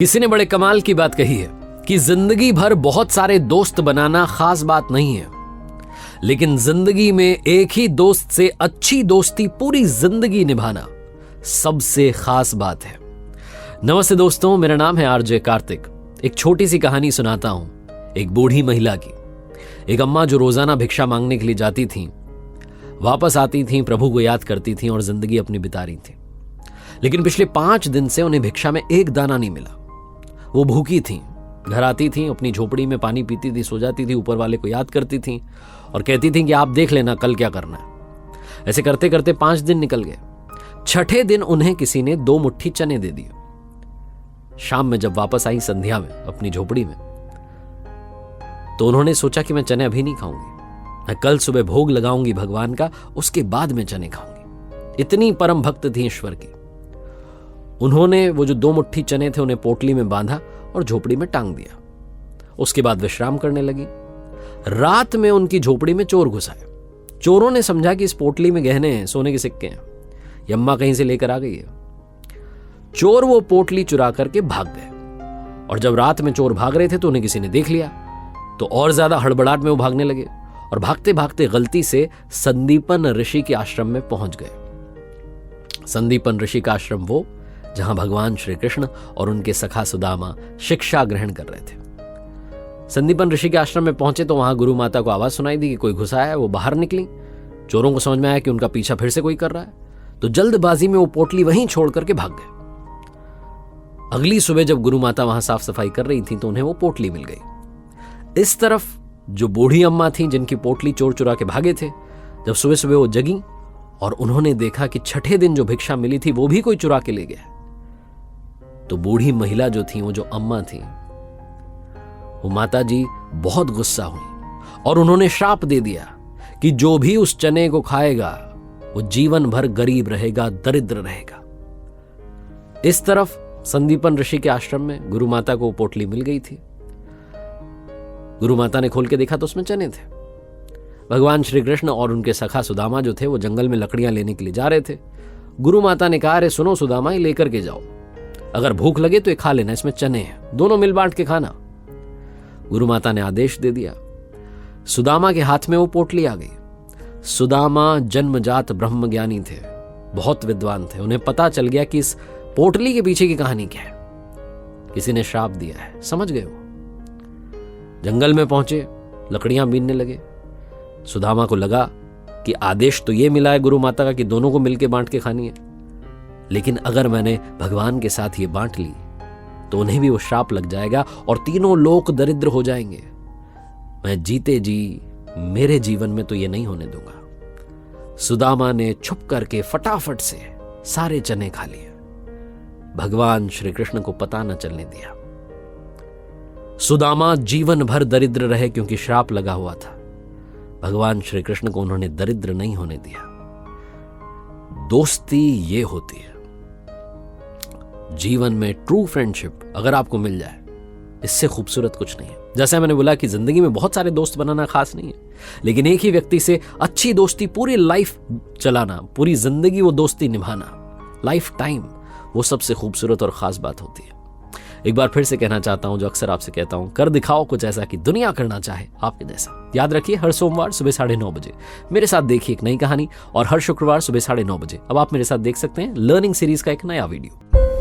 किसी ने बड़े कमाल की बात कही है कि जिंदगी भर बहुत सारे दोस्त बनाना खास बात नहीं है, लेकिन जिंदगी में एक ही दोस्त से अच्छी दोस्ती पूरी जिंदगी निभाना सबसे खास बात है। नमस्ते दोस्तों, मेरा नाम है आरजे कार्तिक। एक छोटी सी कहानी सुनाता हूं एक बूढ़ी महिला की। एक अम्मा जो रोजाना भिक्षा मांगने के लिए जाती थीं, वापस आती थीं, प्रभु को याद करती थीं और जिंदगी अपनी बिता रही थीं। लेकिन पिछले 5 दिन से उन्हें भिक्षा में एक दाना नहीं मिला। वो भूखी थीं, घर आती थीं, अपनी झोपड़ी में पानी पीती थी, सो जाती थी, ऊपर वाले को याद करती थीं और कहती थीं कि आप देख लेना कल क्या करना है। ऐसे करते करते 5 दिन निकल गए। 6ठे दिन उन्हें किसी ने 2 मुट्ठी चने दे दिए। शाम में जब वापस आई संध्या में अपनी झोपड़ी में, तो उन्होंने सोचा कि मैं चने अभी नहीं खाऊंगी, मैं कल सुबह भोग लगाऊंगी भगवान का, उसके बाद मैं चने खाऊंगी। इतनी परम भक्त थी ईश्वर की। उन्होंने वो जो 2 मुट्ठी चने थे उन्हें पोटली में बांधा और झोपड़ी में टांग दिया। उसके बाद विश्राम करने लगी। रात में उनकी झोपड़ी में चोर घुस आए। चोरों ने समझा कि इस पोटली में गहने हैं, सोने के सिक्के हैं, ये अम्मा कहीं से लेकर आ गई है। चोर वो पोटली चुरा करके भाग गए और जब रात में चोर भाग रहे थे तो उन्हें किसी ने देख लिया, तो और ज्यादा हड़बड़ाहट में वो भागने लगे और भागते भागते गलती से संदीपन ऋषि के आश्रम में पहुंच गए। संदीपन ऋषि का आश्रम वो जहां भगवान श्री कृष्ण और उनके सखा सुदामा शिक्षा ग्रहण कर रहे थे। संदीपन ऋषि के आश्रम में पहुंचे तो वहां गुरु माता को आवाज सुनाई दी कि कोई घुसा है। वो बाहर निकली। चोरों को समझ में आया कि उनका पीछा फिर से कोई कर रहा है, तो जल्दबाजी में वो पोटली वहीं छोड़ करके भाग गए। अगली सुबह जब गुरु माता वहां साफ सफाई कर रही थी तो उन्हें वो पोटली मिल गई। इस तरफ जो बूढ़ी अम्मा थी जिनकी पोटली चोर चुरा के भागे थे, जब सुबह सुबह वो जगी और उन्होंने देखा कि 6ठे दिन जो भिक्षा मिली थी वो भी कोई चुरा के ले गया, तो बूढ़ी महिला जो थी, वो जो अम्मा थी, वो माता जी बहुत गुस्सा हुई और उन्होंने श्राप दे दिया कि जो भी उस चने को खाएगा वो जीवन भर गरीब रहेगा, दरिद्र रहेगा। इस तरफ संदीपन ऋषि के आश्रम में गुरु माता को पोटली मिल गई थी। गुरु माता ने खोल के देखा तो उसमें चने थे। भगवान श्री कृष्ण और उनके सखा सुदामा जो थे वो जंगल में लकड़ियां लेने के लिए जा रहे थे। गुरु माता ने कहा, अरे सुनो सुदामा, ये लेकर के जाओ, अगर भूख लगे तो ये खा लेना, इसमें चने हैं, दोनों मिल बांट के खाना। गुरु माता ने आदेश दे दिया। सुदामा के हाथ में वो पोटली आ गई। सुदामा जन्मजात ब्रह्मज्ञानी थे, बहुत विद्वान थे। उन्हें पता चल गया कि इस पोटली के पीछे की कहानी क्या है। किसी ने श्राप दिया है, समझ गए। वो जंगल में पहुंचे, लकड़ियां बीनने लगे। सुदामा को लगा कि आदेश तो ये मिला है गुरु माता का कि दोनों को मिलकर बांट के खानी है, लेकिन अगर मैंने भगवान के साथ ये बांट ली तो उन्हें भी वो श्राप लग जाएगा और तीनों लोग दरिद्र हो जाएंगे। मैं जीते जी मेरे जीवन में तो ये नहीं होने दूंगा। सुदामा ने छुप करके फटाफट से सारे चने खा लिए। भगवान श्री कृष्ण को पता न चलने दिया। सुदामा जीवन भर दरिद्र रहे क्योंकि श्राप लगा हुआ था। भगवान श्री कृष्ण को उन्होंने दरिद्र नहीं होने दिया। दोस्ती ये होती है। जीवन में ट्रू फ्रेंडशिप अगर आपको मिल जाए, इससे खूबसूरत कुछ नहीं है। जैसे मैंने बोला कि जिंदगी में बहुत सारे दोस्त बनाना खास नहीं है, लेकिन एक ही व्यक्ति से अच्छी दोस्ती पूरी लाइफ चलाना, पूरी जिंदगी वो दोस्ती निभाना, लाइफ टाइम, वो सबसे खूबसूरत और खास बात होती है। एक बार फिर से कहना चाहता हूं, जो अक्सर आपसे कहता हूं, कर दिखाओ कुछ ऐसा कि दुनिया करना चाहे आपके जैसा। याद रखिए, हर सोमवार सुबह 9:30 बजे मेरे साथ देखिए एक नई कहानी, और हर शुक्रवार सुबह 9:30 बजे अब आप मेरे साथ देख सकते हैं लर्निंग सीरीज का एक नया वीडियो।